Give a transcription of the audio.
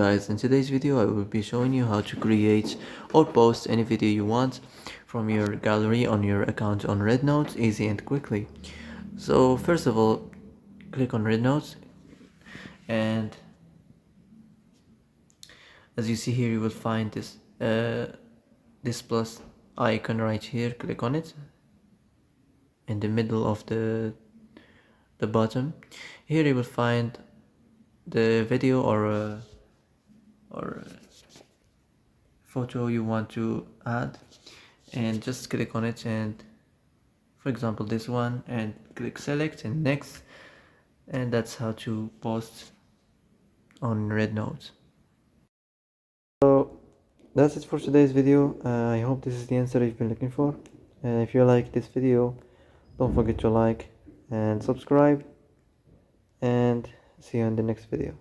Guys, in today's video I will be showing you how to create or post any video you want from your gallery on your account on Rednote, easy and quickly. So first of all, click on Rednote, and as you see here you will find this plus icon right here. Click on it in the middle of the bottom. Here you will find the video or photo you want to add, and just click on it, and for example this one, and click select and next, and that's how to post on Rednote. So that's it for today's video. I hope this is the answer you've been looking for, and if you like this video, don't forget to like and subscribe, and see you in the next video.